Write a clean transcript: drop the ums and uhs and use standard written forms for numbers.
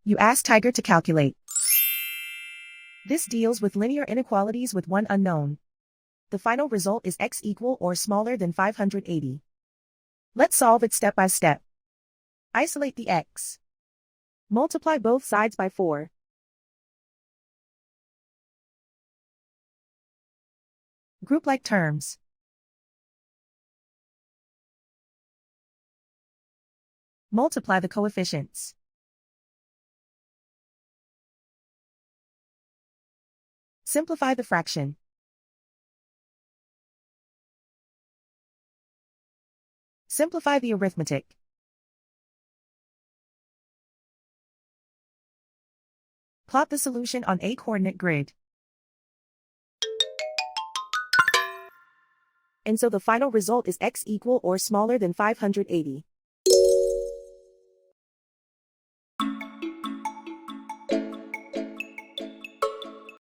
You ask Tiger to calculate. This deals with linear inequalities with one unknown. The final result is x equal or smaller than 580. Let's solve it step by step. Isolate the x. Multiply both sides by 4. Group like terms. Multiply the coefficients. Simplify the fraction. Simplify the arithmetic. Plot the solution on a coordinate grid. And so the final result is x equal or smaller than 580.